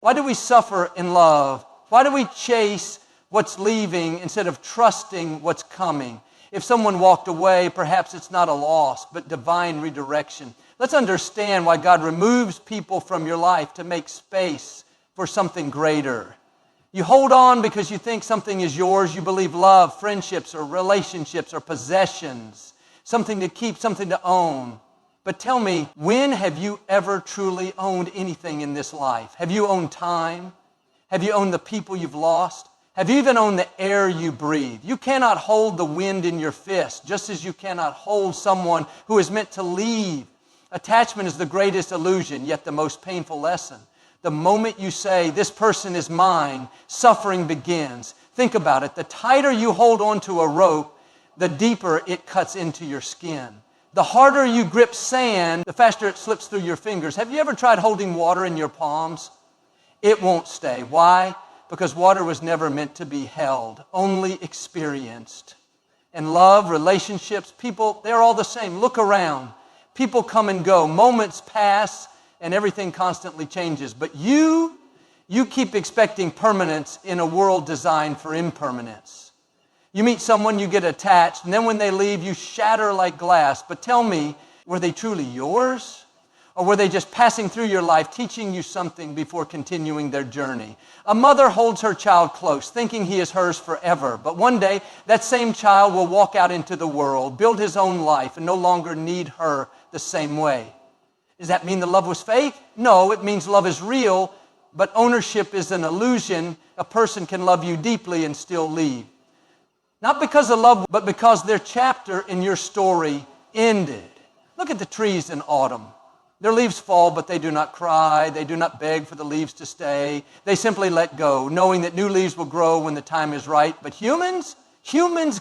Why do we suffer in love? Why do we chase what's leaving instead of trusting what's coming? If someone walked away, perhaps it's not a loss, but divine redirection. Let's understand why God removes people from your life to make space for something greater. You hold on because you think something is yours. You believe love, friendships, or relationships, or possessions, something to keep, something to own. But tell me, when have you ever truly owned anything in this life? Have you owned time? Have you owned the people you've lost? Have you even owned the air you breathe? You cannot hold the wind in your fist, just as you cannot hold someone who is meant to leave. Attachment is the greatest illusion, yet the most painful lesson. The moment you say, this person is mine, suffering begins. Think about it. The tighter you hold onto a rope, the deeper it cuts into your skin. The harder you grip sand, the faster it slips through your fingers. Have you ever tried holding water in your palms? It won't stay. Why? Because water was never meant to be held, only experienced. And love, relationships, people, they're all the same. Look around. People come and go. Moments pass and everything constantly changes. But you keep expecting permanence in a world designed for impermanence. You meet someone, you get attached, and then when they leave, you shatter like glass. But tell me, were they truly yours? Or were they just passing through your life, teaching you something before continuing their journey? A mother holds her child close, thinking he is hers forever. But one day, that same child will walk out into the world, build his own life, and no longer need her the same way. Does that mean the love was fake? No, it means love is real, but ownership is an illusion. A person can love you deeply and still leave. Not because of love, but because their chapter in your story ended. Look at the trees in autumn. Their leaves fall, but they do not cry. They do not beg for the leaves to stay. They simply let go, knowing that new leaves will grow when the time is right. But humans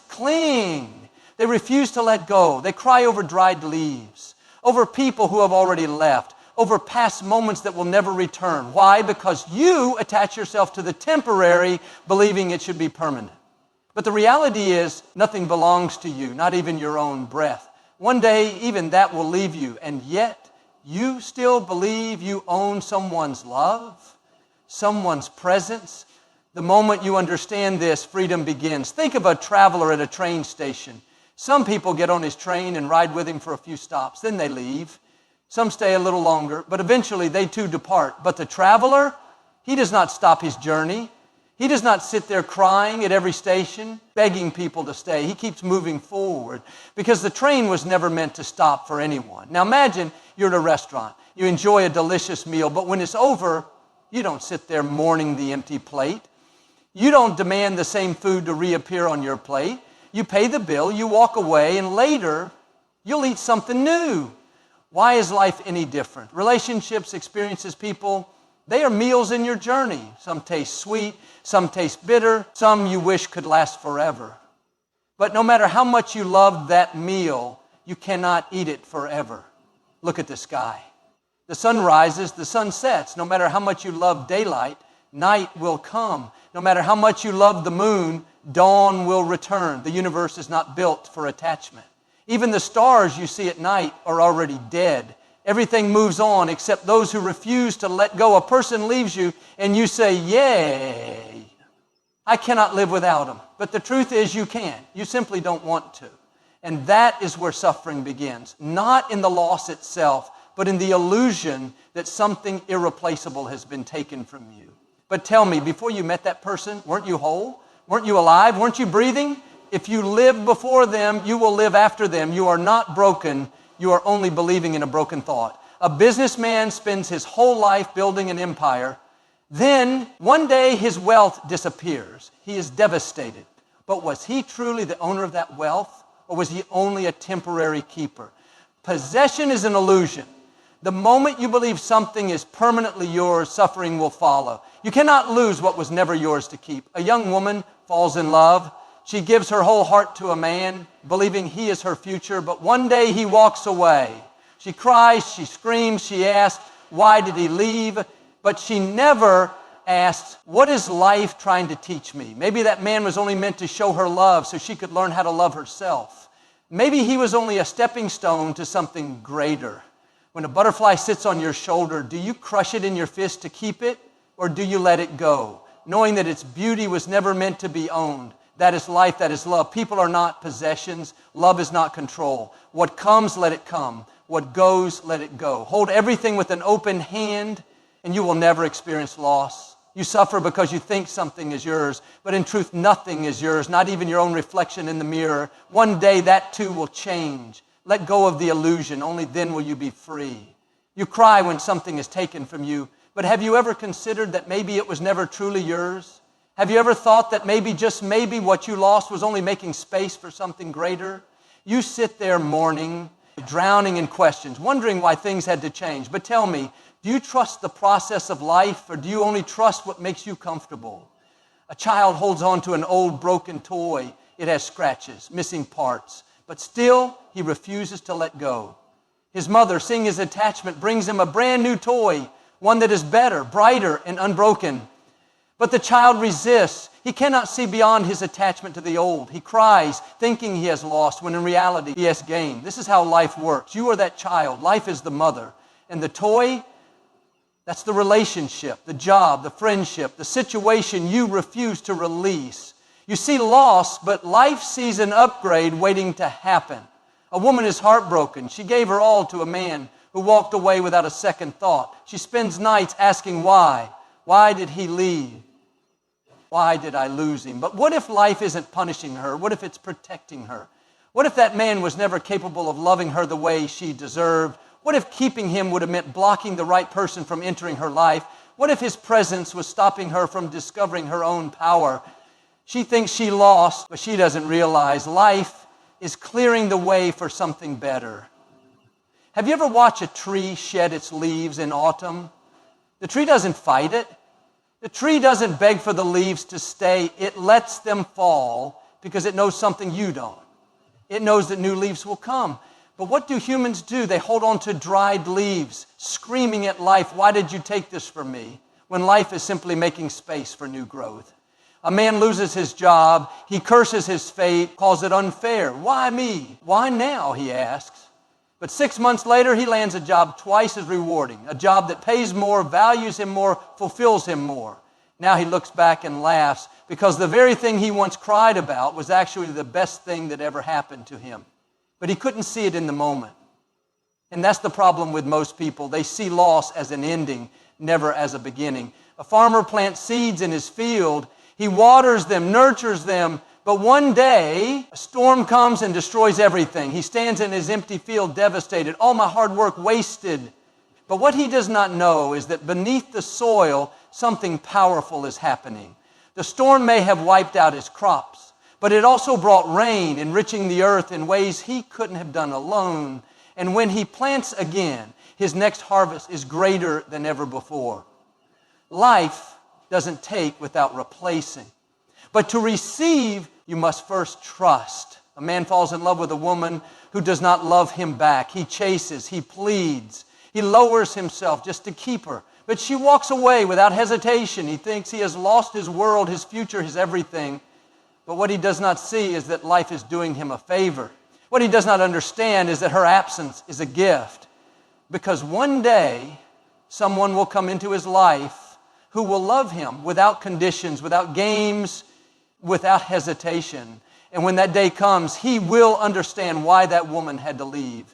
cling. They refuse to let go. They cry over dried leaves, over people who have already left, over past moments that will never return. Why? Because you attach yourself to the temporary, believing it should be permanent. But the reality is, nothing belongs to you, not even your own breath. One day, even that will leave you, and yet, you still believe you own someone's love, someone's presence. The moment you understand this, freedom begins. Think of a traveler at a train station. Some people get on his train and ride with him for a few stops. Then they leave. Some stay a little longer, but eventually they too depart. But the traveler, he does not stop his journey. He does not sit there crying at every station, begging people to stay. He keeps moving forward because the train was never meant to stop for anyone. Now imagine you're at a restaurant. You enjoy a delicious meal, but when it's over, you don't sit there mourning the empty plate. You don't demand the same food to reappear on your plate. You pay the bill, you walk away, and later you'll eat something new. Why is life any different? Relationships, experiences, people, they are meals in your journey. Some taste sweet, some taste bitter, some you wish could last forever. But no matter how much you love that meal, you cannot eat it forever. Look at the sky. The sun rises, the sun sets. No matter how much you love daylight, night will come. No matter how much you love the moon, dawn will return. The universe is not built for attachment. Even the stars you see at night are already dead. Everything moves on except those who refuse to let go. A person leaves you and you say, yay, I cannot live without him. But the truth is you can. You simply don't want to. And that is where suffering begins. Not in the loss itself, but in the illusion that something irreplaceable has been taken from you. But tell me, before you met that person, weren't you whole? Weren't you alive? Weren't you breathing? If you live before them, you will live after them. You are not broken. You are only believing in a broken thought. A businessman spends his whole life building an empire. Then, one day, his wealth disappears. He is devastated. But was he truly the owner of that wealth? Or was he only a temporary keeper? Possession is an illusion. The moment you believe something is permanently yours, suffering will follow. You cannot lose what was never yours to keep. A young woman falls in love. She gives her whole heart to a man, believing he is her future, but one day he walks away. She cries, she screams, she asks, why did he leave? But she never asks, what is life trying to teach me? Maybe that man was only meant to show her love so she could learn how to love herself. Maybe he was only a stepping stone to something greater. When a butterfly sits on your shoulder, do you crush it in your fist to keep it? or do you let it go, knowing that its beauty was never meant to be owned? That is life, that is love. People are not possessions. Love is not control. What comes, let it come. What goes, let it go. Hold everything with an open hand, and you will never experience loss. You suffer because you think something is yours, but in truth, nothing is yours, not even your own reflection in the mirror. One day, that too will change. Let go of the illusion. Only then will you be free. You cry when something is taken from you, but have you ever considered that maybe it was never truly yours? Have you ever thought that maybe, just maybe, what you lost was only making space for something greater? You sit there mourning, drowning in questions, wondering why things had to change. But tell me, do you trust the process of life, or do you only trust what makes you comfortable? A child holds on to an old broken toy. It has scratches, missing parts, but still he refuses to let go. His mother, seeing his attachment, brings him a brand new toy, one that is better, brighter, and unbroken. But the child resists. He cannot see beyond his attachment to the old. He cries, thinking he has lost, when in reality he has gained. This is how life works. You are that child. Life is the mother. And the toy, that's the relationship, the job, the friendship, the situation you refuse to release. You see loss, but life sees an upgrade waiting to happen. A woman is heartbroken. She gave her all to a man who walked away without a second thought. She spends nights asking why. Why did he leave? Why did I lose him? But what if life isn't punishing her? What if it's protecting her? What if that man was never capable of loving her the way she deserved? What if keeping him would have meant blocking the right person from entering her life? What if his presence was stopping her from discovering her own power? She thinks she lost, but she doesn't realize life is clearing the way for something better. Have you ever watched a tree shed its leaves in autumn? The tree doesn't fight it. The tree doesn't beg for the leaves to stay. It lets them fall because it knows something you don't. It knows that new leaves will come. But what do humans do? They hold on to dried leaves, screaming at life, why did you take this from me? When life is simply making space for new growth. A man loses his job. He curses his fate, calls it unfair. Why me? Why now, he asks. But 6 months later, he lands a job twice as rewarding, a job that pays more, values him more, fulfills him more. Now he looks back and laughs because the very thing he once cried about was actually the best thing that ever happened to him. But he couldn't see it in the moment. And that's the problem with most people. They see loss as an ending, never as a beginning. A farmer plants seeds in his field. He waters them, nurtures them, but one day, a storm comes and destroys everything. He stands in his empty field devastated. All my hard work wasted. But what he does not know is that beneath the soil, something powerful is happening. The storm may have wiped out his crops, but it also brought rain, enriching the earth in ways he couldn't have done alone. And when he plants again, his next harvest is greater than ever before. Life doesn't take without replacing. But to receive, you must first trust. A man falls in love with a woman who does not love him back. He chases, he pleads, he lowers himself just to keep her. But she walks away without hesitation. He thinks he has lost his world, his future, his everything. But what he does not see is that life is doing him a favor. What he does not understand is that her absence is a gift. Because one day, someone will come into his life who will love him without conditions, without games, without hesitation. And when that day comes, he will understand why that woman had to leave.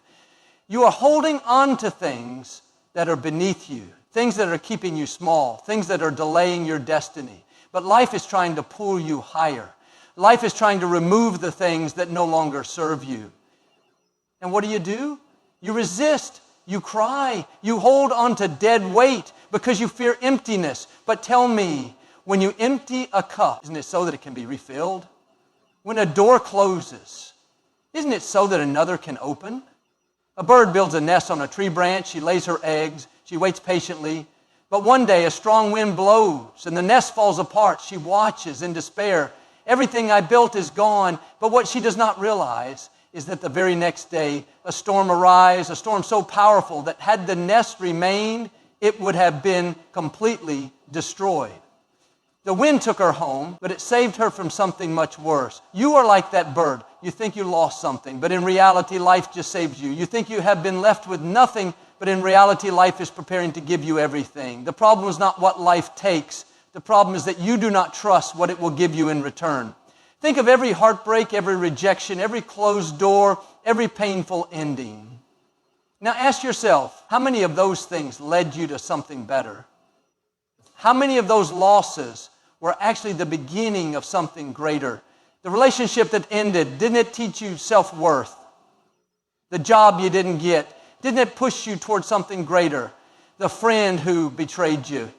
You are holding on to things that are beneath you, things that are keeping you small, things that are delaying your destiny. But life is trying to pull you higher. Life is trying to remove the things that no longer serve you. And what do? You resist. You cry. You hold on to dead weight because you fear emptiness. But tell me, when you empty a cup, isn't it so that it can be refilled? When a door closes, isn't it so that another can open? A bird builds a nest on a tree branch. She lays her eggs. She waits patiently. But one day a strong wind blows and the nest falls apart. She watches in despair. Everything I built is gone. But what she does not realize is that the very next day a storm arrives, a storm so powerful that had the nest remained, it would have been completely destroyed. The wind took her home, but it saved her from something much worse. You are like that bird. You think you lost something, but in reality, life just saved you. You think you have been left with nothing, but in reality, life is preparing to give you everything. The problem is not what life takes. The problem is that you do not trust what it will give you in return. Think of every heartbreak, every rejection, every closed door, every painful ending. Now ask yourself, how many of those things led you to something better? How many of those losses were actually the beginning of something greater? The relationship that ended, didn't it teach you self-worth? The job you didn't get, didn't it push you towards something greater? The friend who betrayed you,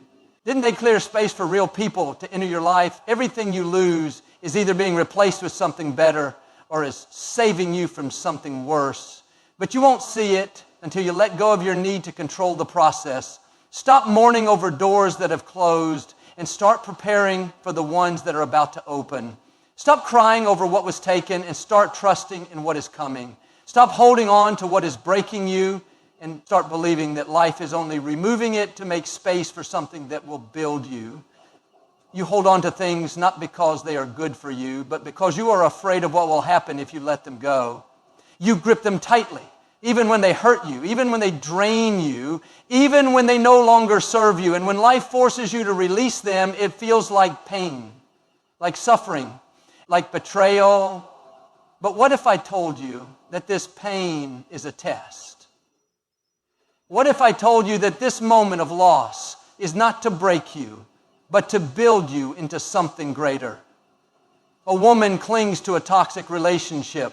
didn't they clear space for real people to enter your life? Everything you lose is either being replaced with something better or is saving you from something worse. But you won't see it until you let go of your need to control the process. Stop mourning over doors that have closed and start preparing for the ones that are about to open. Stop crying over what was taken and start trusting in what is coming. Stop holding on to what is breaking you and start believing that life is only removing it to make space for something that will build you. You hold on to things not because they are good for you, but because you are afraid of what will happen if you let them go. You grip them tightly, even when they hurt you, even when they drain you, even when they no longer serve you. And when life forces you to release them, it feels like pain, like suffering, like betrayal. But what if I told you that this pain is a test? What if I told you that this moment of loss is not to break you, but to build you into something greater? A woman clings to a toxic relationship.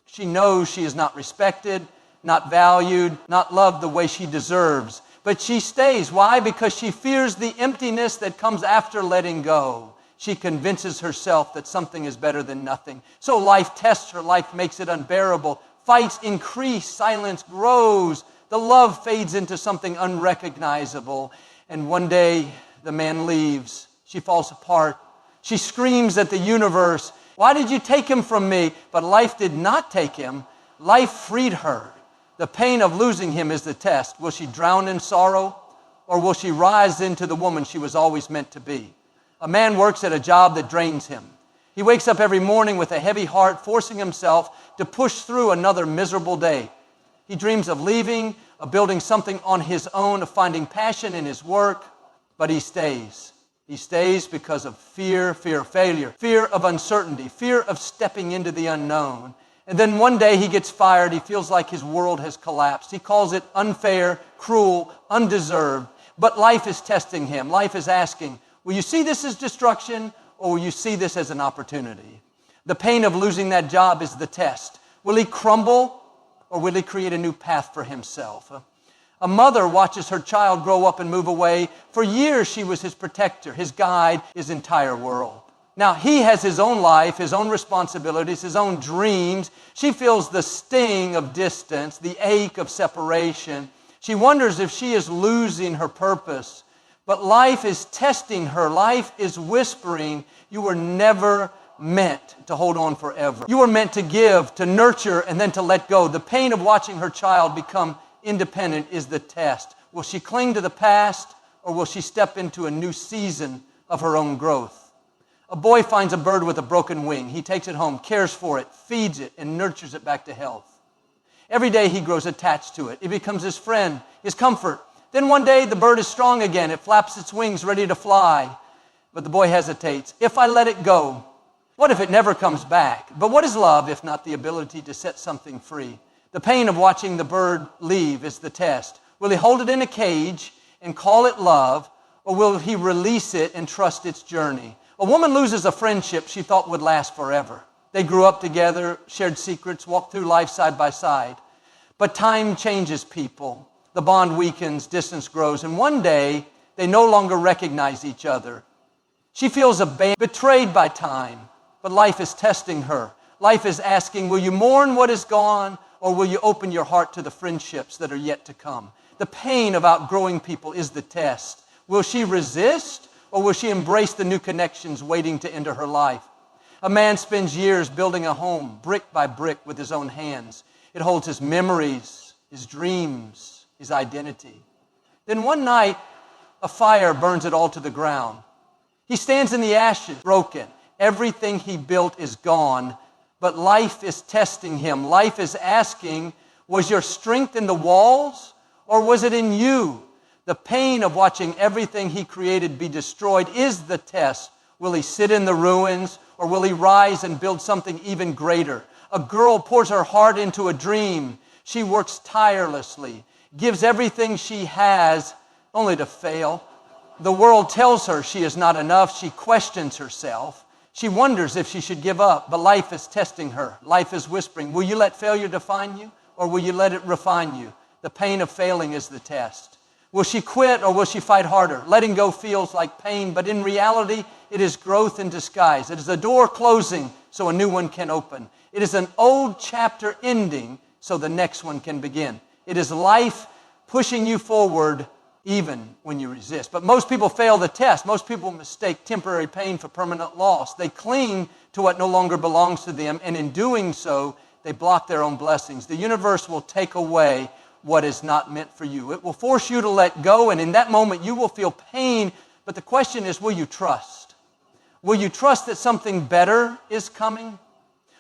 She knows she is not respected, not valued, not loved the way she deserves. But she stays. Why? Because she fears the emptiness that comes after letting go. She convinces herself that something is better than nothing. So life tests her. Life makes it unbearable. Fights increase. Silence grows. The love fades into something unrecognizable. And one day, the man leaves. She falls apart. She screams at the universe, "Why did you take him from me?" But life did not take him. Life freed her. The pain of losing him is the test. Will she drown in sorrow, or will she rise into the woman she was always meant to be? A man works at a job that drains him. He wakes up every morning with a heavy heart, forcing himself to push through another miserable day. He dreams of leaving, of building something on his own, of finding passion in his work, but he stays. He stays because of fear of failure, fear of uncertainty, fear of stepping into the unknown. And then one day he gets fired. He feels like his world has collapsed. He calls it unfair, cruel, undeserved. But life is testing him. Life is asking, will you see this as destruction, or will you see this as an opportunity? The pain of losing that job is the test. Will he crumble, or will he create a new path for himself? A mother watches her child grow up and move away. For years, she was his protector, his guide, his entire world. Now, he has his own life, his own responsibilities, his own dreams. She feels the sting of distance, the ache of separation. She wonders if she is losing her purpose. But life is testing her. Life is whispering, you were never meant to hold on forever. You were meant to give, to nurture, and then to let go. The pain of watching her child become independent is the test. Will she cling to the past, or will she step into a new season of her own growth? A boy finds a bird with a broken wing. He takes it home, cares for it, feeds it, and nurtures it back to health. Every day he grows attached to it. It becomes his friend, his comfort. Then one day the bird is strong again. It flaps its wings ready to fly. But the boy hesitates. If I let it go, what if it never comes back? But what is love if not the ability to set something free? The pain of watching the bird leave is the test. Will he hold it in a cage and call it love, or will he release it and trust its journey? A woman loses a friendship she thought would last forever. They grew up together, shared secrets, walked through life side by side. But time changes people. The bond weakens, distance grows, and one day they no longer recognize each other. She feels abandoned, betrayed by time, but life is testing her. Life is asking, will you mourn what is gone, or will you open your heart to the friendships that are yet to come? The pain of outgrowing people is the test. Will she resist, or will she embrace the new connections waiting to enter her life? A man spends years building a home, brick by brick, with his own hands. It holds his memories, his dreams, his identity. Then one night, a fire burns it all to the ground. He stands in the ashes, broken. Everything he built is gone, but life is testing him. Life is asking, was your strength in the walls or was it in you? The pain of watching everything he created be destroyed is the test. Will he sit in the ruins or will he rise and build something even greater? A girl pours her heart into a dream. She works tirelessly, gives everything she has only to fail. The world tells her she is not enough. She questions herself. She wonders if she should give up, but life is testing her. Life is whispering, will you let failure define you or will you let it refine you? The pain of failing is the test. Will she quit or will she fight harder? Letting go feels like pain, but in reality, it is growth in disguise. It is a door closing so a new one can open. It is an old chapter ending so the next one can begin. It is life pushing you forward even when you resist. But most people fail the test. Most people mistake temporary pain for permanent loss. They cling to what no longer belongs to them, and in doing so, they block their own blessings. The universe will take away what is not meant for you. It will force you to let go, and in that moment, you will feel pain. But the question is, will you trust? Will you trust that something better is coming?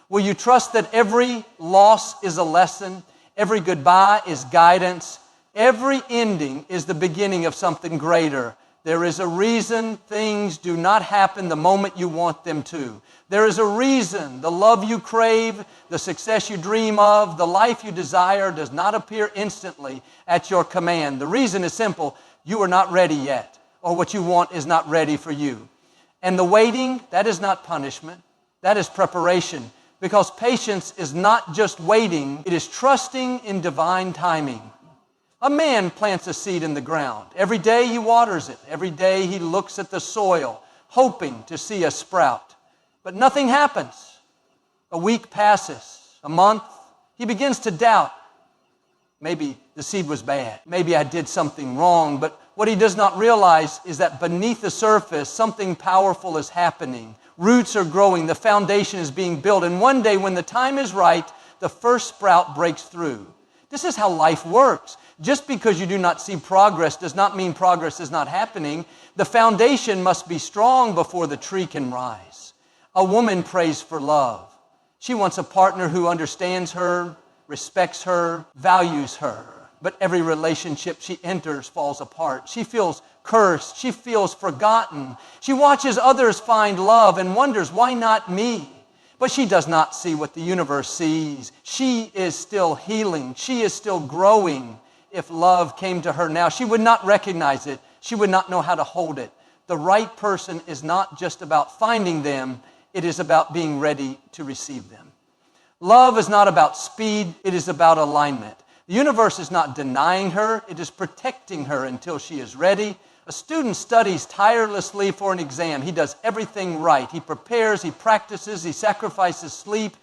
Will you trust that every loss is a lesson? Every goodbye is guidance. Every ending is the beginning of something greater. There is a reason things do not happen the moment you want them to. There is a reason the love you crave, the success you dream of, the life you desire does not appear instantly at your command. The reason is simple. You are not ready yet, or what you want is not ready for you. And the waiting, that is not punishment. That is preparation. Because patience is not just waiting, it is trusting in divine timing. A man plants a seed in the ground. Every day he waters it. Every day he looks at the soil, hoping to see a sprout. But nothing happens. A week passes, a month. He begins to doubt. Maybe the seed was bad. Maybe I did something wrong. But what he does not realize is that beneath the surface, something powerful is happening. Roots are growing. The foundation is being built. And one day when the time is right, the first sprout breaks through. This is how life works. Just because you do not see progress does not mean progress is not happening. The foundation must be strong before the tree can rise. A woman prays for love. She wants a partner who understands her, respects her, values her. But every relationship she enters falls apart. She feels cursed. She feels forgotten. She watches others find love and wonders, why not me? But she does not see what the universe sees. She is still healing. She is still growing. If love came to her now, she would not recognize it. She would not know how to hold it. The right person is not just about finding them. It is about being ready to receive them. Love is not about speed. It is about alignment. The universe is not denying her. It is protecting her until she is ready. A student studies tirelessly for an exam. He does everything right. He prepares, he practices, he sacrifices sleep.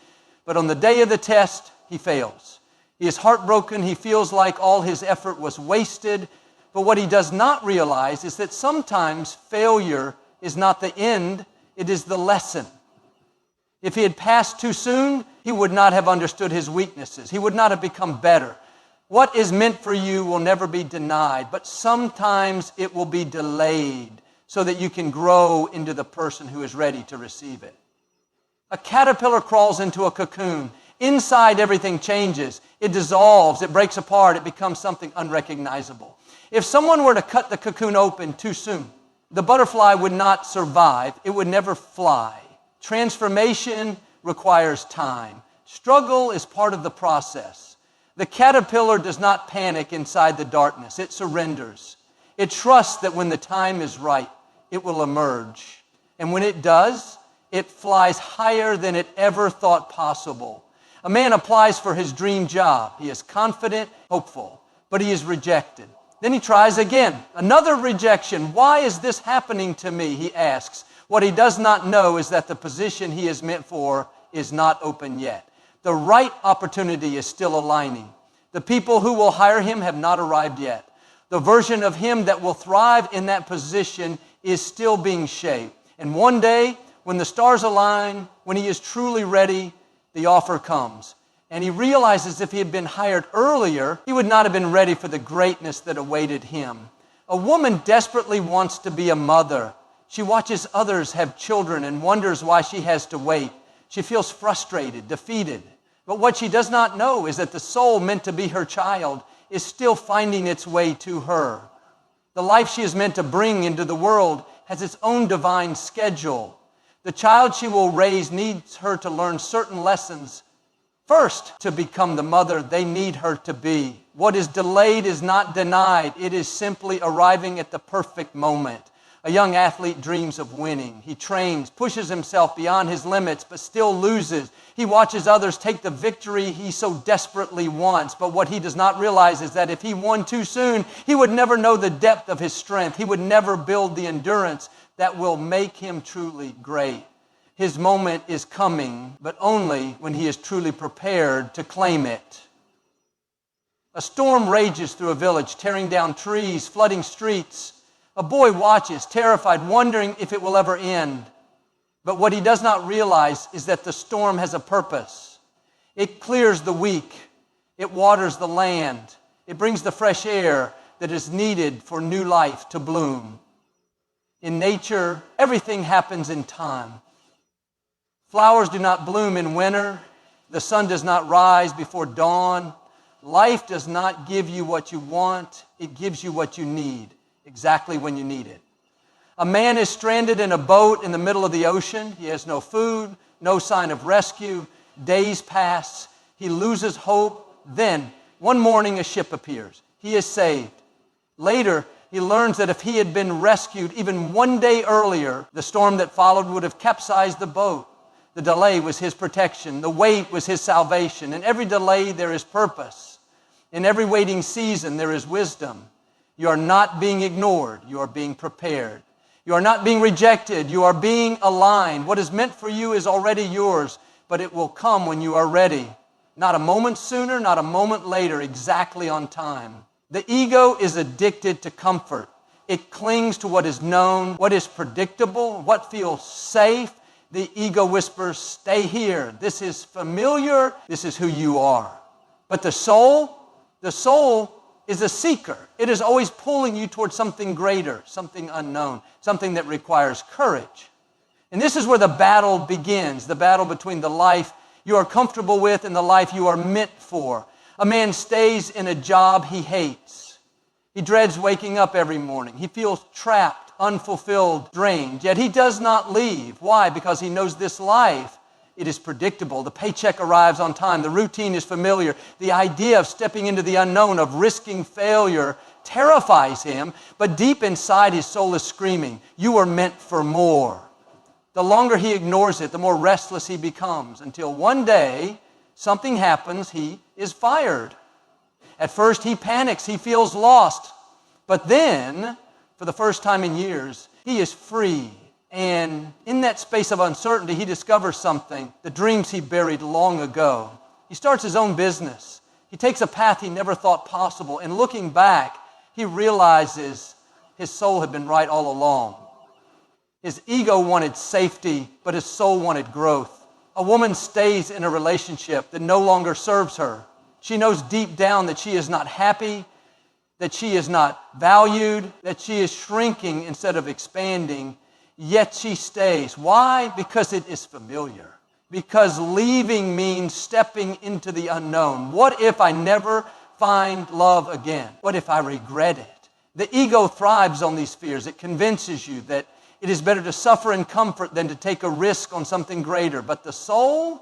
But on the day of the test, he fails. He is heartbroken. He feels like all his effort was wasted. But what he does not realize is that sometimes failure is not the end, it is the lesson. If he had passed too soon, he would not have understood his weaknesses. He would not have become better. What is meant for you will never be denied, but sometimes it will be delayed so that you can grow into the person who is ready to receive it. A caterpillar crawls into a cocoon. Inside, everything changes. It dissolves. It breaks apart. It becomes something unrecognizable. If someone were to cut the cocoon open too soon, the butterfly would not survive. It would never fly. Transformation requires time. Struggle is part of the process. The caterpillar does not panic inside the darkness. It surrenders. It trusts that when the time is right, it will emerge. And when it does, it flies higher than it ever thought possible. A man applies for his dream job. He is confident, hopeful, but he is rejected. Then he tries again. Another rejection. Why is this happening to me? He asks. What he does not know is that the position he is meant for is not open yet. The right opportunity is still aligning. The people who will hire him have not arrived yet. The version of him that will thrive in that position is still being shaped. And one day, when the stars align, when he is truly ready, the offer comes. And he realizes if he had been hired earlier, he would not have been ready for the greatness that awaited him. A woman desperately wants to be a mother. She watches others have children and wonders why she has to wait. She feels frustrated, defeated. But what she does not know is that the soul meant to be her child is still finding its way to her. The life she is meant to bring into the world has its own divine schedule. The child she will raise needs her to learn certain lessons. First, to become the mother they need her to be. What is delayed is not denied. It is simply arriving at the perfect moment. A young athlete dreams of winning. He trains, pushes himself beyond his limits, but still loses. He watches others take the victory he so desperately wants. But what he does not realize is that if he won too soon, he would never know the depth of his strength. He would never build the endurance that will make him truly great. His moment is coming, but only when he is truly prepared to claim it. A storm rages through a village, tearing down trees, flooding streets. A boy watches, terrified, wondering if it will ever end. But what he does not realize is that the storm has a purpose. It clears the weak. It waters the land. It brings the fresh air that is needed for new life to bloom. In nature, everything happens in time. Flowers do not bloom in winter. The sun does not rise before dawn. Life does not give you what you want. It gives you what you need, exactly when you need it. A man is stranded in a boat in the middle of the ocean. He has no food, no sign of rescue. Days pass. He loses hope. Then, one morning, a ship appears. He is saved. Later, he learns that if he had been rescued even one day earlier, the storm that followed would have capsized the boat. The delay was his protection. The wait was his salvation. In every delay, there is purpose. In every waiting season, there is wisdom. You are not being ignored. You are being prepared. You are not being rejected. You are being aligned. What is meant for you is already yours, but it will come when you are ready. Not a moment sooner, not a moment later, exactly on time. The ego is addicted to comfort. It clings to what is known, what is predictable, what feels safe. The ego whispers, stay here. This is familiar. This is who you are. But the soul is a seeker. It is always pulling you towards something greater, something unknown, something that requires courage. And this is where the battle begins, the battle between the life you are comfortable with and the life you are meant for. A man stays in a job he hates. He dreads waking up every morning. He feels trapped, unfulfilled, drained, yet he does not leave. Why? Because he knows this life, it is predictable. The paycheck arrives on time. The routine is familiar. The idea of stepping into the unknown, of risking failure, terrifies him, but deep inside his soul is screaming, you are meant for more. The longer he ignores it, the more restless he becomes, until one day, something happens, he is fired. At first he panics, he feels lost, but then, for the first time in years, he is free. And in that space of uncertainty, he discovers something, the dreams he buried long ago. He starts his own business. He takes a path he never thought possible. And looking back, he realizes his soul had been right all along. His ego wanted safety, but his soul wanted growth. A woman stays in a relationship that no longer serves her. She knows deep down that she is not happy, that she is not valued, that she is shrinking instead of expanding, yet she stays. Why? Because it is familiar. Because leaving means stepping into the unknown. What if I never find love again? What if I regret it? The ego thrives on these fears. It convinces you that it is better to suffer in comfort than to take a risk on something greater. But the soul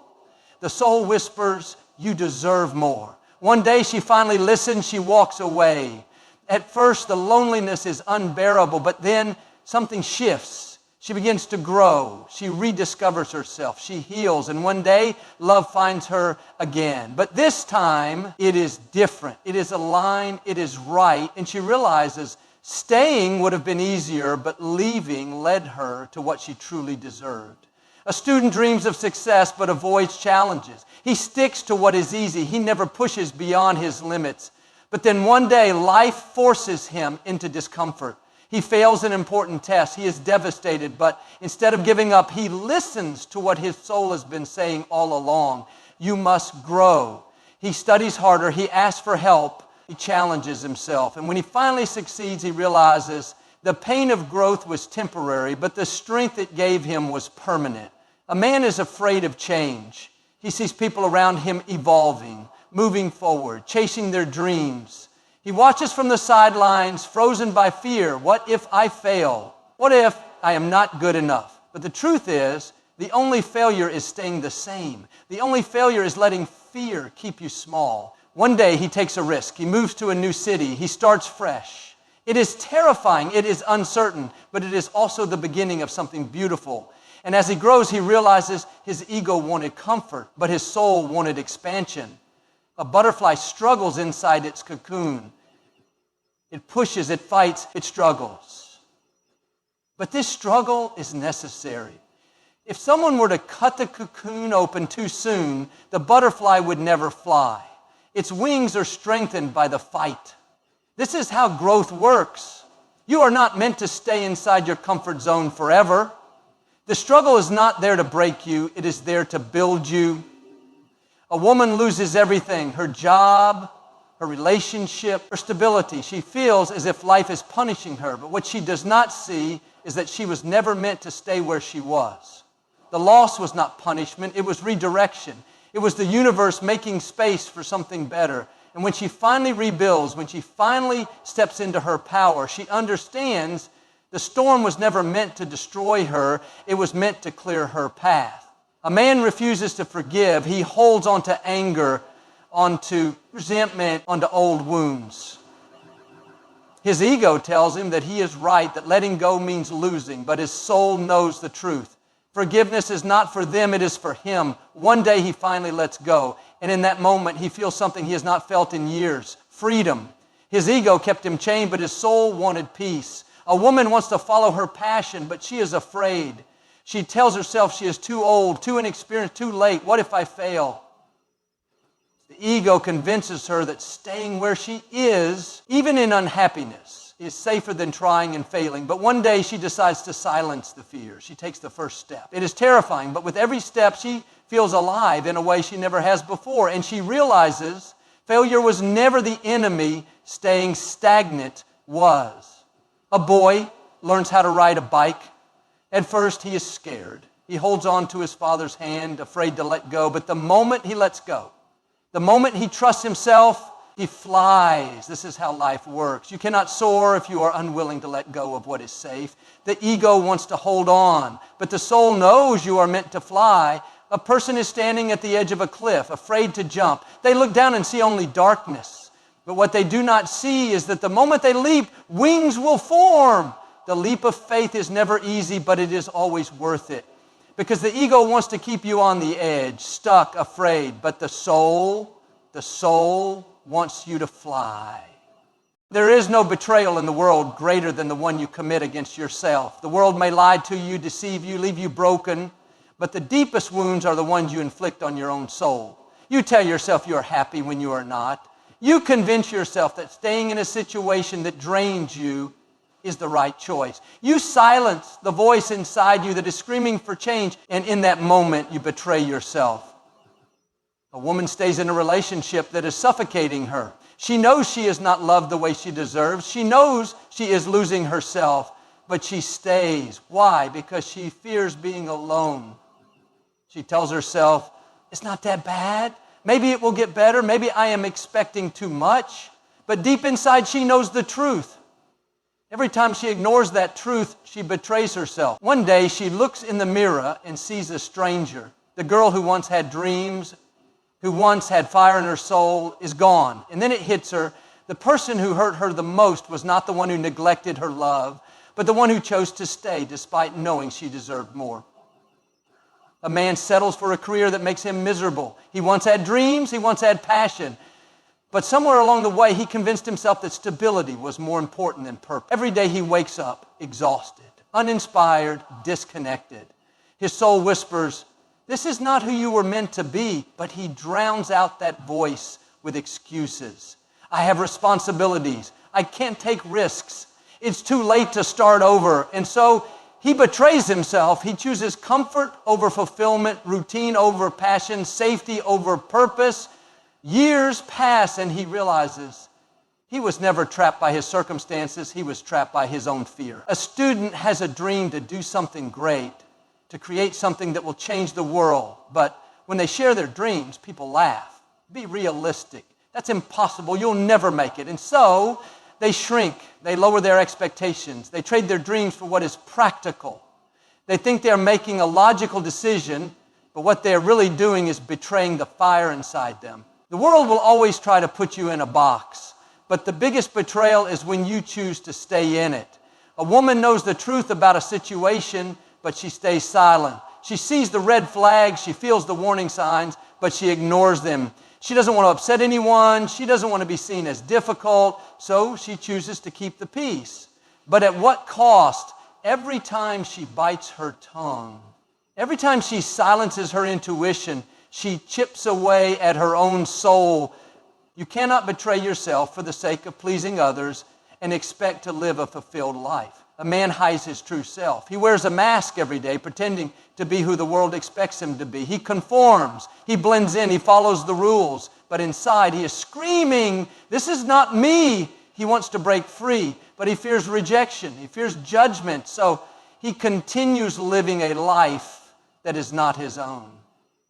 whispers, you deserve more. One day she finally listens, she walks away. At first, the loneliness is unbearable, but then something shifts. She begins to grow. She rediscovers herself. She heals, and one day, love finds her again. But this time, it is different. It is aligned. It is right. And she realizes staying would have been easier, but leaving led her to what she truly deserved. A student dreams of success but avoids challenges. He sticks to what is easy. He never pushes beyond his limits. But then one day, life forces him into discomfort. He fails an important test. He is devastated, but instead of giving up, he listens to what his soul has been saying all along. You must grow. He studies harder. He asks for help. He challenges himself. And when he finally succeeds, he realizes The pain of growth was temporary, but the strength it gave him was permanent. A man is afraid of change. He sees people around him evolving, moving forward, chasing their dreams. He watches from the sidelines, frozen by fear. What if I fail? What if I am not good enough? But the truth is, the only failure is staying the same. The only failure is letting fear keep you small. One day he takes a risk. He moves to a new city. He starts fresh. It is terrifying. It is uncertain, but it is also the beginning of something beautiful. And as he grows, he realizes his ego wanted comfort, but his soul wanted expansion. A butterfly struggles inside its cocoon. It pushes, it fights, it struggles. But this struggle is necessary. If someone were to cut the cocoon open too soon, the butterfly would never fly. Its wings are strengthened by the fight. This is how growth works. You are not meant to stay inside your comfort zone forever. The struggle is not there to break you. It is there to build you. A woman loses everything, her job, her relationship, her stability. She feels as if life is punishing her, but what she does not see is that she was never meant to stay where she was. The loss was not punishment, it was redirection. It was the universe making space for something better. And when she finally rebuilds, when she finally steps into her power, she understands the storm was never meant to destroy her. It was meant to clear her path. A man refuses to forgive. He holds on to anger, onto resentment, onto old wounds. His ego tells him that he is right, that letting go means losing, but his soul knows the truth. Forgiveness is not for them, it is for him. One day he finally lets go, and in that moment he feels something he has not felt in years, freedom. His ego kept him chained, but his soul wanted peace. A woman wants to follow her passion, but she is afraid. She tells herself she is too old, too inexperienced, too late. What if I fail? The ego convinces her that staying where she is, even in unhappiness, is safer than trying and failing. But one day she decides to silence the fear. She takes the first step. It is terrifying, but with every step she feels alive in a way she never has before. And she realizes failure was never the enemy, staying stagnant was. A boy learns how to ride a bike. At first he is scared. He holds on to his father's hand, afraid to let go. But the moment he lets go, the moment he trusts himself, he flies. This is how life works. You cannot soar if you are unwilling to let go of what is safe. The ego wants to hold on, but the soul knows you are meant to fly. A person is standing at the edge of a cliff, afraid to jump. They look down and see only darkness. But what they do not see is that the moment they leap, wings will form. The leap of faith is never easy, but it is always worth it. Because the ego wants to keep you on the edge, stuck, afraid. But the soul wants you to fly. There is no betrayal in the world greater than the one you commit against yourself. The world may lie to you, deceive you, leave you broken, but the deepest wounds are the ones you inflict on your own soul. You tell yourself you are happy when you are not. You convince yourself that staying in a situation that drains you is the right choice. You silence the voice inside you that is screaming for change, and in that moment you betray yourself. A woman stays in a relationship that is suffocating her. She knows she is not loved the way she deserves. She knows she is losing herself, but she stays. Why? Because she fears being alone. She tells herself, it's not that bad. Maybe it will get better. Maybe I am expecting too much. But deep inside, she knows the truth. Every time she ignores that truth, she betrays herself. One day, she looks in the mirror and sees a stranger. The girl who once had dreams, who once had fire in her soul, is gone. And then it hits her. The person who hurt her the most was not the one who neglected her love, but the one who chose to stay despite knowing she deserved more. A man settles for a career that makes him miserable. He once had dreams, he once had passion. But somewhere along the way, he convinced himself that stability was more important than purpose. Every day he wakes up exhausted, uninspired, disconnected. His soul whispers, this is not who you were meant to be, but he drowns out that voice with excuses. I have responsibilities. I can't take risks. It's too late to start over. And so he betrays himself. He chooses comfort over fulfillment, routine over passion, safety over purpose. Years pass and he realizes He was never trapped by his circumstances. He was trapped by his own fear. A student has a dream to do something great, to create something that will change the world. But when they share their dreams, people laugh. Be realistic. That's impossible. You'll never make it. And so they shrink. They lower their expectations. They trade their dreams for what is practical. They think they're making a logical decision, but what they're really doing is betraying the fire inside them. The world will always try to put you in a box. But the biggest betrayal is when you choose to stay in it. A woman knows the truth about a situation, but she stays silent. She sees the red flags, she feels the warning signs, but she ignores them. She doesn't want to upset anyone. She doesn't want to be seen as difficult, so she chooses to keep the peace. But at what cost? Every time she bites her tongue, every time she silences her intuition, she chips away at her own soul. You cannot betray yourself for the sake of pleasing others and expect to live a fulfilled life. A man hides his true self. He wears a mask every day, pretending to be who the world expects him to be. He conforms. He blends in. He follows the rules. But inside, he is screaming, "This is not me." He wants to break free, but he fears rejection. He fears judgment. So he continues living a life that is not his own.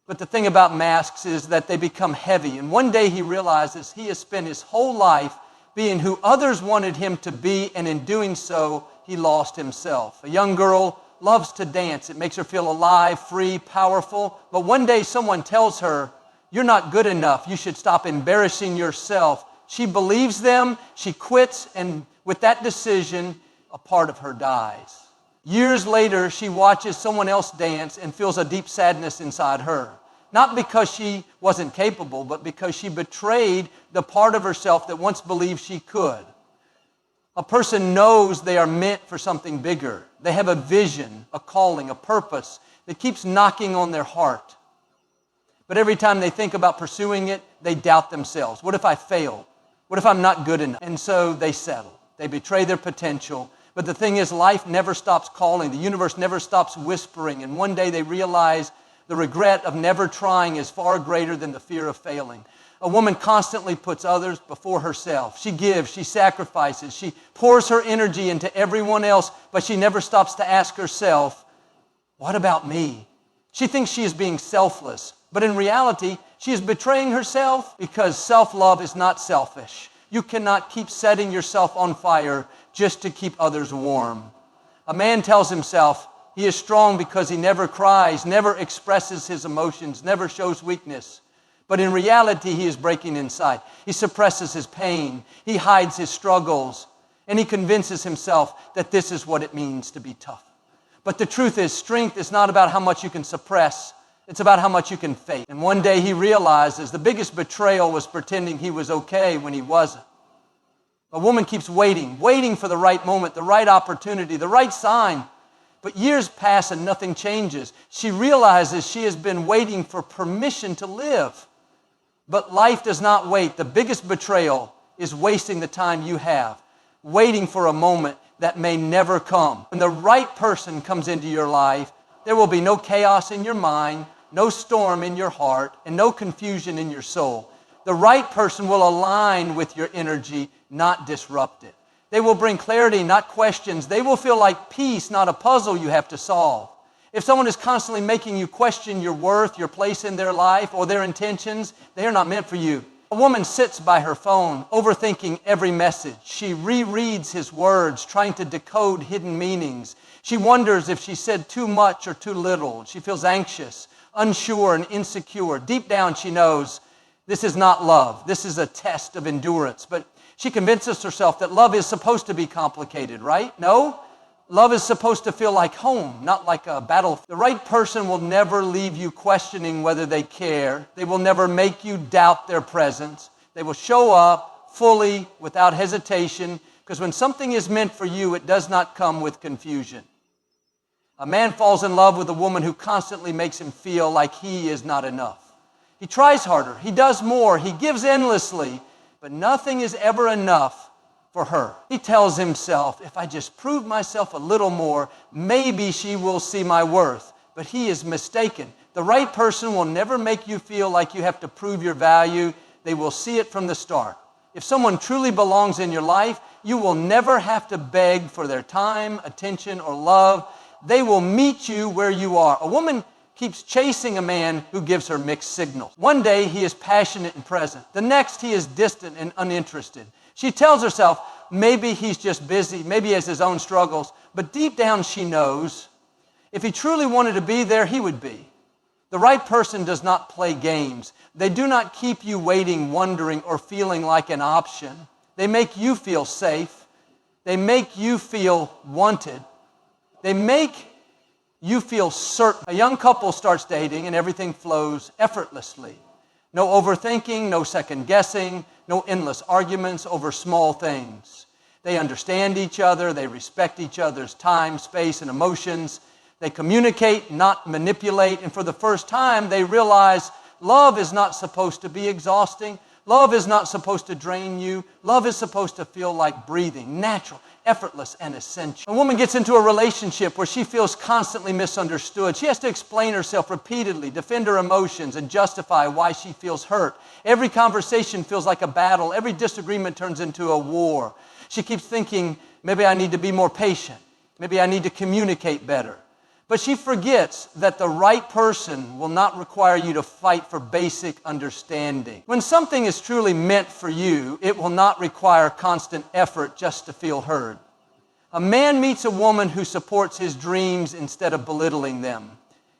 But the thing about masks is that they become heavy. And one day he realizes he has spent his whole life being who others wanted him to be, and in doing so, he lost himself. A young girl loves to dance. It makes her feel alive, free, powerful. But one day someone tells her, "You're not good enough. You should stop embarrassing yourself." She believes them, she quits, and with that decision, a part of her dies. Years later, she watches someone else dance and feels a deep sadness inside her. Not because she wasn't capable, but because she betrayed the part of herself that once believed she could. A person knows they are meant for something bigger. They have a vision, a calling, a purpose that keeps knocking on their heart. But every time they think about pursuing it, they doubt themselves. What if I fail? What if I'm not good enough? And so they settle. They betray their potential. But the thing is, life never stops calling. The universe never stops whispering. And one day they realize the regret of never trying is far greater than the fear of failing. A woman constantly puts others before herself. She gives, she sacrifices, she pours her energy into everyone else, but she never stops to ask herself, what about me? She thinks she is being selfless, but in reality, she is betraying herself because self-love is not selfish. You cannot keep setting yourself on fire just to keep others warm. A man tells himself he is strong because he never cries, never expresses his emotions, never shows weakness. But in reality, he is breaking inside. He suppresses his pain. He hides his struggles. And he convinces himself that this is what it means to be tough. But the truth is, strength is not about how much you can suppress. It's about how much you can face. And one day he realizes the biggest betrayal was pretending he was okay when he wasn't. A woman keeps waiting for the right moment, the right opportunity, the right sign. But years pass and nothing changes. She realizes she has been waiting for permission to live. But life does not wait. The biggest betrayal is wasting the time you have, waiting for a moment that may never come. When the right person comes into your life, there will be no chaos in your mind, no storm in your heart, and no confusion in your soul. The right person will align with your energy, not disrupt it. They will bring clarity, not questions. They will feel like peace, not a puzzle you have to solve. If someone is constantly making you question your worth, your place in their life, or their intentions, they are not meant for you. A woman sits by her phone, overthinking every message. She rereads his words, trying to decode hidden meanings. She wonders if she said too much or too little. She feels anxious, unsure, and insecure. Deep down, she knows this is not love. This is a test of endurance. But she convinces herself that love is supposed to be complicated, right? No. Love is supposed to feel like home, not like a battle. The right person will never leave you questioning whether they care. They will never make you doubt their presence. They will show up fully, without hesitation, because when something is meant for you, it does not come with confusion. A man falls in love with a woman who constantly makes him feel like he is not enough. He tries harder. He does more. He gives endlessly, but nothing is ever enough for her. He tells himself, if I just prove myself a little more, maybe she will see my worth. But he is mistaken. The right person will never make you feel like you have to prove your value. They will see it from the start. If someone truly belongs in your life, you will never have to beg for their time, attention, or love. They will meet you where you are. A woman keeps chasing a man who gives her mixed signals. One day he is passionate and present. The next he is distant and uninterested. She tells herself, maybe he's just busy, maybe he has his own struggles, but deep down she knows if he truly wanted to be there, he would be. The right person does not play games. They do not keep you waiting, wondering, or feeling like an option. They make you feel safe. They make you feel wanted. They make you feel certain. A young couple starts dating and everything flows effortlessly. No overthinking, no second guessing, no endless arguments over small things. They understand each other. They respect each other's time, space, and emotions. They communicate, not manipulate. And for the first time, they realize love is not supposed to be exhausting. Love is not supposed to drain you. Love is supposed to feel like breathing, natural, effortless, and essential. A woman gets into a relationship where she feels constantly misunderstood. She has to explain herself repeatedly, defend her emotions, and justify why she feels hurt. Every conversation feels like a battle. Every disagreement turns into a war. She keeps thinking, maybe I need to be more patient. Maybe I need to communicate better. But she forgets that the right person will not require you to fight for basic understanding. When something is truly meant for you, it will not require constant effort just to feel heard. A man meets a woman who supports his dreams instead of belittling them.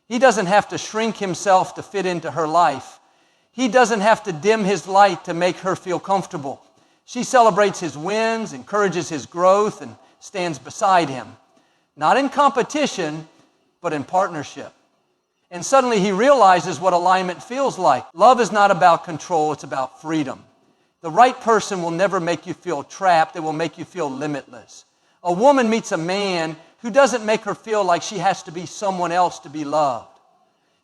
He doesn't have to shrink himself to fit into her life. He doesn't have to dim his light to make her feel comfortable. She celebrates his wins, encourages his growth, and stands beside him. Not in competition, but in partnership. And suddenly he realizes what alignment feels like. Love is not about control, it's about freedom. The right person will never make you feel trapped, they will make you feel limitless. A woman meets a man who doesn't make her feel like she has to be someone else to be loved.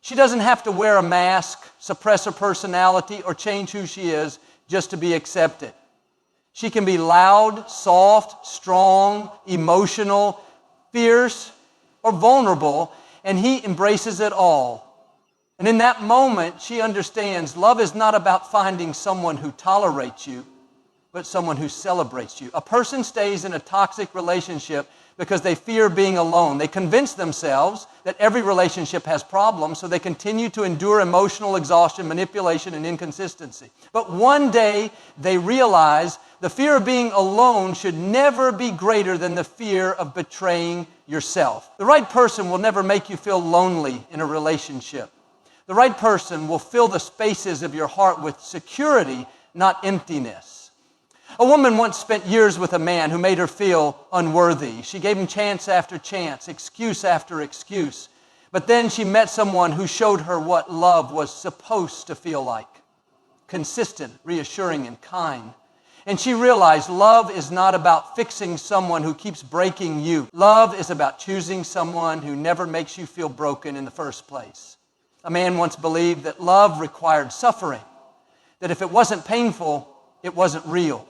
She doesn't have to wear a mask, suppress her personality, or change who she is just to be accepted. She can be loud, soft, strong, emotional, fierce, or vulnerable, and he embraces it all. And in that moment, she understands love is not about finding someone who tolerates you, but someone who celebrates you. A person stays in a toxic relationship because they fear being alone. They convince themselves that every relationship has problems, so they continue to endure emotional exhaustion, manipulation, and inconsistency. But one day, they realize the fear of being alone should never be greater than the fear of betraying yourself. The right person will never make you feel lonely in a relationship. The right person will fill the spaces of your heart with security, not emptiness. A woman once spent years with a man who made her feel unworthy. She gave him chance after chance, excuse after excuse. But then she met someone who showed her what love was supposed to feel like. Consistent, reassuring, and kind. And she realized love is not about fixing someone who keeps breaking you. Love is about choosing someone who never makes you feel broken in the first place. A man once believed that love required suffering, that if it wasn't painful, it wasn't real,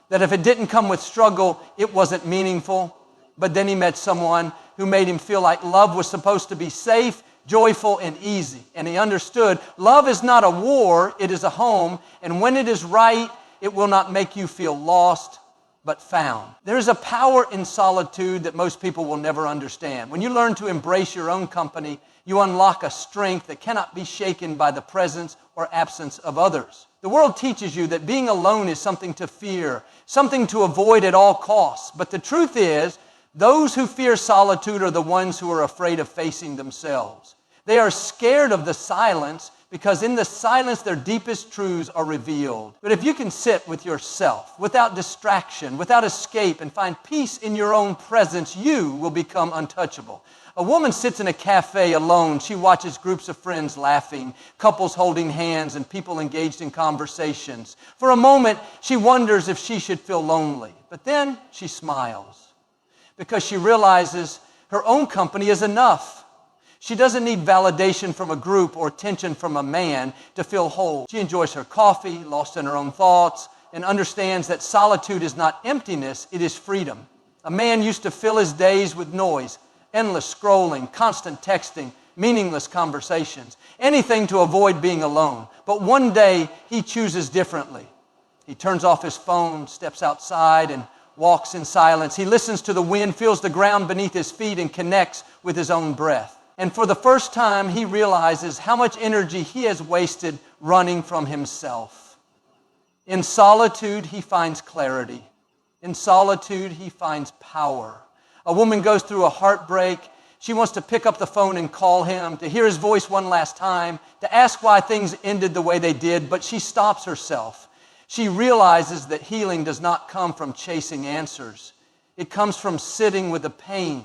that if it didn't come with struggle, it wasn't meaningful. But then he met someone who made him feel like love was supposed to be safe, joyful, and easy. And he understood love is not a war, it is a home, and when it is right, it will not make you feel lost, but found. There is a power in solitude that most people will never understand. When you learn to embrace your own company, you unlock a strength that cannot be shaken by the presence or absence of others. The world teaches you that being alone is something to fear, something to avoid at all costs. But the truth is, those who fear solitude are the ones who are afraid of facing themselves. They are scared of the silence because in the silence their deepest truths are revealed. But if you can sit with yourself, without distraction, without escape, and find peace in your own presence, you will become untouchable. A woman sits in a cafe alone. She watches groups of friends laughing, couples holding hands, and people engaged in conversations. For a moment, she wonders if she should feel lonely. But then she smiles because she realizes her own company is enough. She doesn't need validation from a group or attention from a man to feel whole. She enjoys her coffee, lost in her own thoughts, and understands that solitude is not emptiness, it is freedom. A man used to fill his days with noise, endless scrolling, constant texting, meaningless conversations, anything to avoid being alone. But one day, he chooses differently. He turns off his phone, steps outside, and walks in silence. He listens to the wind, feels the ground beneath his feet, and connects with his own breath. And for the first time, he realizes how much energy he has wasted running from himself. In solitude, he finds clarity. In solitude, he finds power. A woman goes through a heartbreak. She wants to pick up the phone and call him, to hear his voice one last time, to ask why things ended the way they did, but she stops herself. She realizes that healing does not come from chasing answers. It comes from sitting with the pain,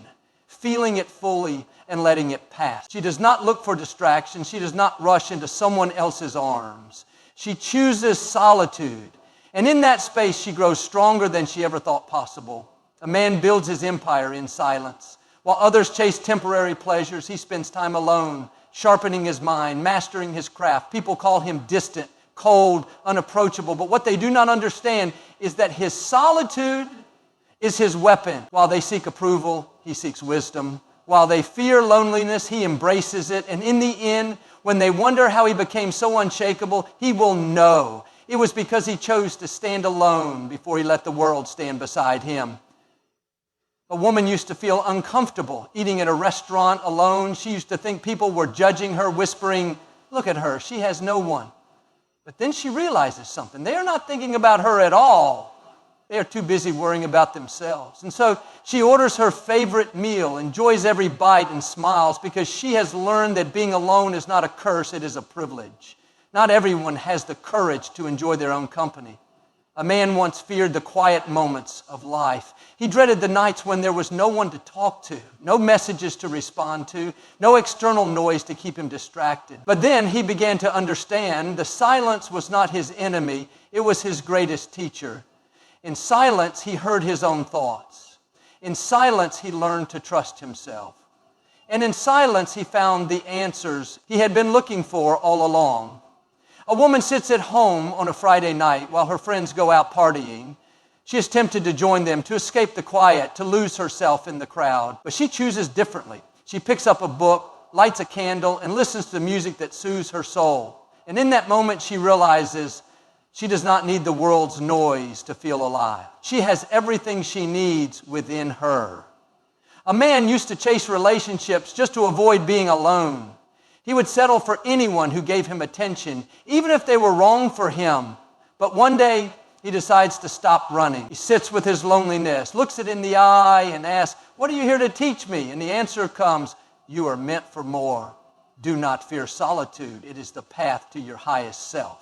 feeling it fully, and letting it pass. She does not look for distraction. She does not rush into someone else's arms. She chooses solitude. And in that space, she grows stronger than she ever thought possible. A man builds his empire in silence. While others chase temporary pleasures, he spends time alone, sharpening his mind, mastering his craft. People call him distant, cold, unapproachable. But what they do not understand is that his solitude is his weapon. While they seek approval, he seeks wisdom. While they fear loneliness, he embraces it. And in the end, when they wonder how he became so unshakable, he will know. It was because he chose to stand alone before he let the world stand beside him. A woman used to feel uncomfortable eating at a restaurant alone. She used to think people were judging her, whispering, "Look at her, she has no one." But then she realizes something. They are not thinking about her at all. They are too busy worrying about themselves. And so she orders her favorite meal, enjoys every bite, and smiles because she has learned that being alone is not a curse, it is a privilege. Not everyone has the courage to enjoy their own company. A man once feared the quiet moments of life. He dreaded the nights when there was no one to talk to, no messages to respond to, no external noise to keep him distracted. But then he began to understand the silence was not his enemy, it was his greatest teacher. In silence, he heard his own thoughts. In silence, he learned to trust himself. And in silence, he found the answers he had been looking for all along. A woman sits at home on a Friday night while her friends go out partying. She is tempted to join them, to escape the quiet, to lose herself in the crowd. But she chooses differently. She picks up a book, lights a candle, and listens to music that soothes her soul. And in that moment, she realizes she does not need the world's noise to feel alive. She has everything she needs within her. A man used to chase relationships just to avoid being alone. He would settle for anyone who gave him attention, even if they were wrong for him. But one day, he decides to stop running. He sits with his loneliness, looks it in the eye, and asks, "What are you here to teach me?" And the answer comes, "You are meant for more. Do not fear solitude. It is the path to your highest self."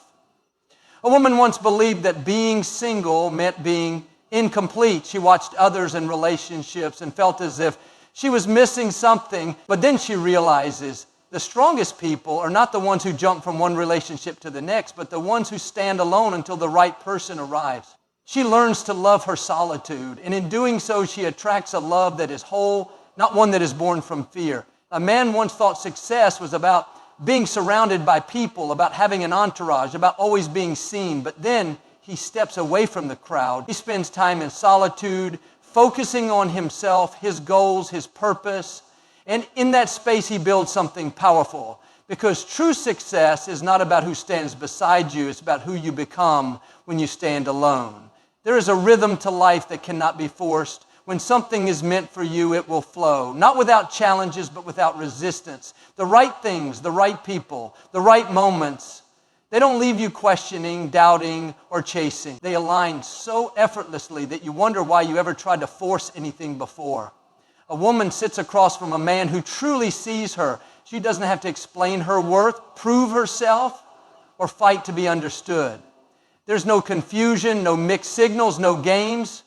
A woman once believed that being single meant being incomplete. She watched others in relationships and felt as if she was missing something. But then she realizes the strongest people are not the ones who jump from one relationship to the next, but the ones who stand alone until the right person arrives. She learns to love her solitude, and in doing so, she attracts a love that is whole, not one that is born from fear. A man once thought success was about being surrounded by people, about having an entourage, about always being seen. But then he steps away from the crowd. He spends time in solitude, focusing on himself, his goals, his purpose. And in that space, he builds something powerful. Because true success is not about who stands beside you. It's about who you become when you stand alone. There is a rhythm to life that cannot be forced. When something is meant for you, it will flow. Not without challenges, but without resistance. The right things, the right people, the right moments, they don't leave you questioning, doubting, or chasing. They align so effortlessly that you wonder why you ever tried to force anything before. A woman sits across from a man who truly sees her. She doesn't have to explain her worth, prove herself, or fight to be understood. There's no confusion, no mixed signals, no games.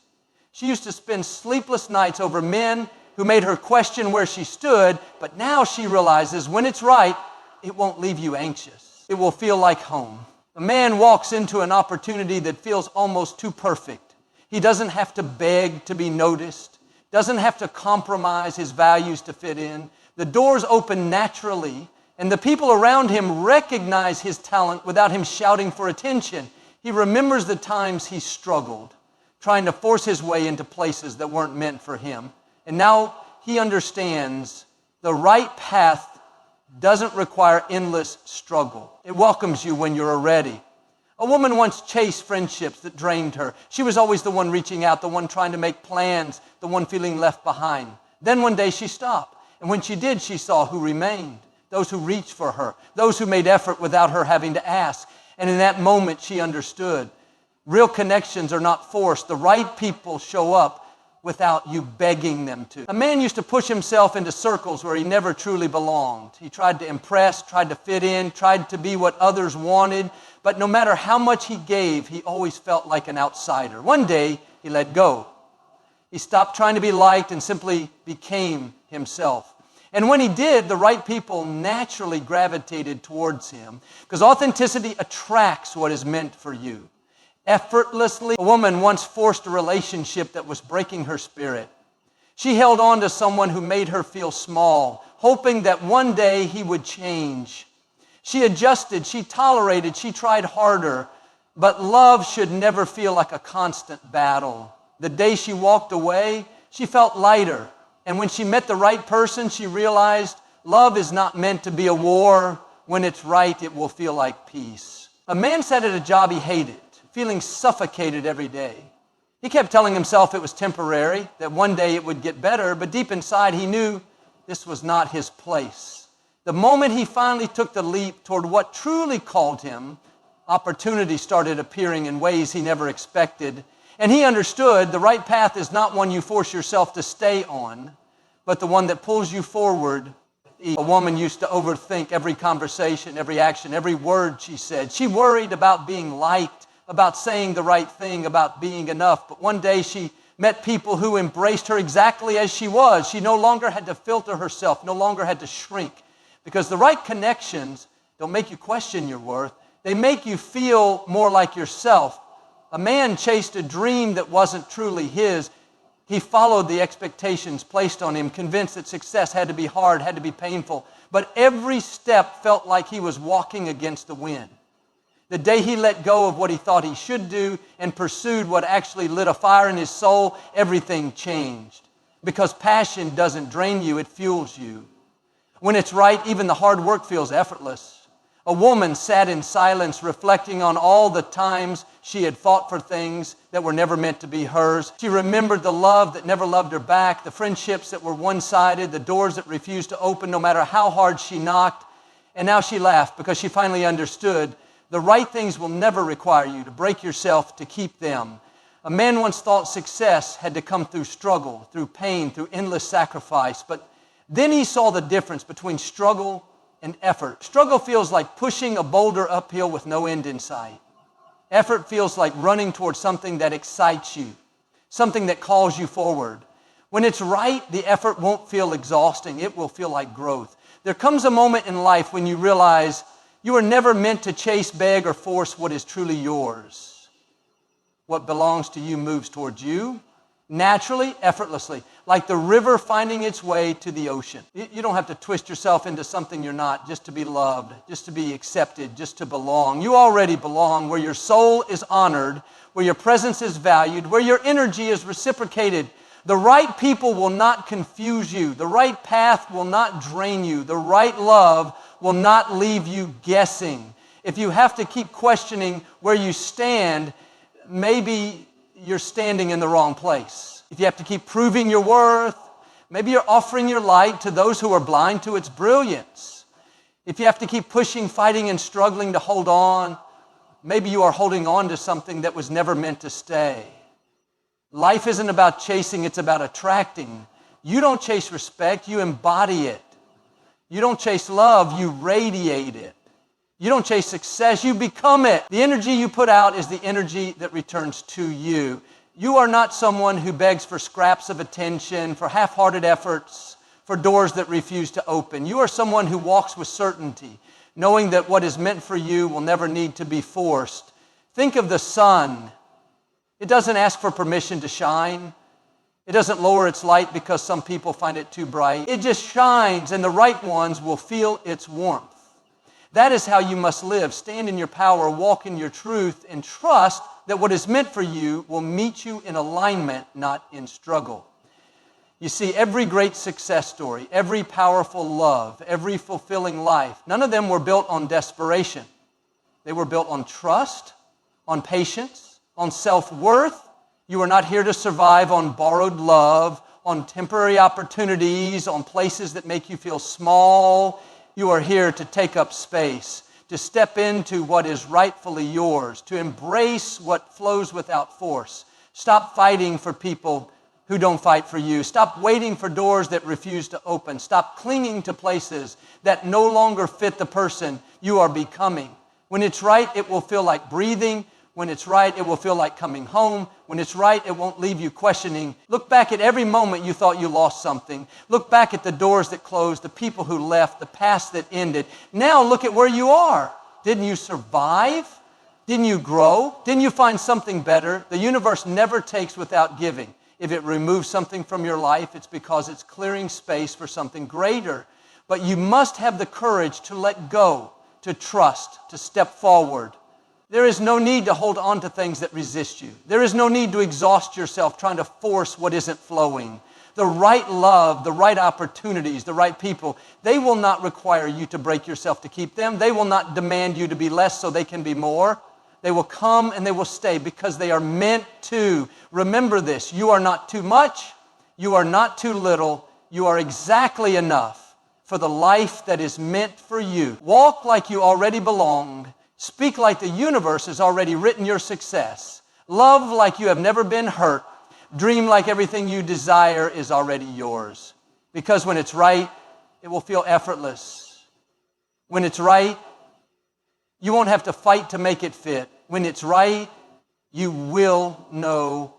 She used to spend sleepless nights over men who made her question where she stood, but now she realizes when it's right, it won't leave you anxious. It will feel like home. A man walks into an opportunity that feels almost too perfect. He doesn't have to beg to be noticed, doesn't have to compromise his values to fit in. The doors open naturally, and the people around him recognize his talent without him shouting for attention. He remembers the times he struggled, trying to force his way into places that weren't meant for him. And now he understands the right path doesn't require endless struggle. It welcomes you when you're ready. A woman once chased friendships that drained her. She was always the one reaching out, the one trying to make plans, the one feeling left behind. Then one day she stopped. And when she did, she saw who remained, those who reached for her, those who made effort without her having to ask. And in that moment, she understood. Real connections are not forced. The right people show up without you begging them to. A man used to push himself into circles where he never truly belonged. He tried to impress, tried to fit in, tried to be what others wanted. But no matter how much he gave, he always felt like an outsider. One day, he let go. He stopped trying to be liked and simply became himself. And when he did, the right people naturally gravitated towards him because authenticity attracts what is meant for you. Effortlessly, a woman once forced a relationship that was breaking her spirit. She held on to someone who made her feel small, hoping that one day he would change. She adjusted, she tolerated, she tried harder, but love should never feel like a constant battle. The day she walked away, she felt lighter. And when she met the right person, she realized love is not meant to be a war. When it's right, it will feel like peace. A man sat at a job he hated, feeling suffocated every day. He kept telling himself it was temporary, that one day it would get better, but deep inside he knew this was not his place. The moment he finally took the leap toward what truly called him, opportunity started appearing in ways he never expected. And he understood the right path is not one you force yourself to stay on, but the one that pulls you forward. A woman used to overthink every conversation, every action, every word she said. She worried about being liked, about saying the right thing, about being enough. But one day she met people who embraced her exactly as she was. She no longer had to filter herself, no longer had to shrink. Because the right connections don't make you question your worth. They make you feel more like yourself. A man chased a dream that wasn't truly his. He followed the expectations placed on him, convinced that success had to be hard, had to be painful. But every step felt like he was walking against the wind. The day he let go of what he thought he should do and pursued what actually lit a fire in his soul, everything changed. Because passion doesn't drain you, it fuels you. When it's right, even the hard work feels effortless. A woman sat in silence, reflecting on all the times she had fought for things that were never meant to be hers. She remembered the love that never loved her back, the friendships that were one-sided, the doors that refused to open no matter how hard she knocked. And now she laughed because she finally understood the right things will never require you to break yourself to keep them. A man once thought success had to come through struggle, through pain, through endless sacrifice. But then he saw the difference between struggle and effort. Struggle feels like pushing a boulder uphill with no end in sight. Effort feels like running towards something that excites you, something that calls you forward. When it's right, the effort won't feel exhausting. It will feel like growth. There comes a moment in life when you realize you are never meant to chase, beg, or force what is truly yours. What belongs to you moves towards you, naturally, effortlessly, like the river finding its way to the ocean. You don't have to twist yourself into something you're not just to be loved, just to be accepted, just to belong. You already belong where your soul is honored, where your presence is valued, where your energy is reciprocated. The right people will not confuse you. The right path will not drain you. The right love will not leave you guessing. If you have to keep questioning where you stand, maybe you're standing in the wrong place. If you have to keep proving your worth, maybe you're offering your light to those who are blind to its brilliance. If you have to keep pushing, fighting, and struggling to hold on, maybe you are holding on to something that was never meant to stay. Life isn't about chasing, it's about attracting. You don't chase respect, you embody it. You don't chase love, you radiate it. You don't chase success, you become it. The energy you put out is the energy that returns to you. You are not someone who begs for scraps of attention, for half-hearted efforts, for doors that refuse to open. You are someone who walks with certainty, knowing that what is meant for you will never need to be forced. Think of the sun. It doesn't ask for permission to shine. It doesn't lower its light because some people find it too bright. It just shines, and the right ones will feel its warmth. That is how you must live. Stand in your power, walk in your truth, and trust that what is meant for you will meet you in alignment, not in struggle. You see, every great success story, every powerful love, every fulfilling life, none of them were built on desperation. They were built on trust, on patience, on self-worth. You are not here to survive on borrowed love, on temporary opportunities, on places that make you feel small. You are here to take up space, to step into what is rightfully yours, to embrace what flows without force. Stop fighting for people who don't fight for you. Stop waiting for doors that refuse to open. Stop clinging to places that no longer fit the person you are becoming. When it's right, it will feel like breathing. When it's right, it will feel like coming home. When it's right, it won't leave you questioning. Look back at every moment you thought you lost something. Look back at the doors that closed, the people who left, the past that ended. Now look at where you are. Didn't you survive? Didn't you grow? Didn't you find something better? The universe never takes without giving. If it removes something from your life, it's because it's clearing space for something greater. But you must have the courage to let go, to trust, to step forward. There is no need to hold on to things that resist you. There is no need to exhaust yourself trying to force what isn't flowing. The right love, the right opportunities, the right people, they will not require you to break yourself to keep them. They will not demand you to be less so they can be more. They will come and they will stay because they are meant to. Remember this, you are not too much, you are not too little, you are exactly enough for the life that is meant for you. Walk like you already belong. Speak like the universe has already written your success. Love like you have never been hurt. Dream like everything you desire is already yours. Because when it's right, it will feel effortless. When it's right, you won't have to fight to make it fit. When it's right, you will know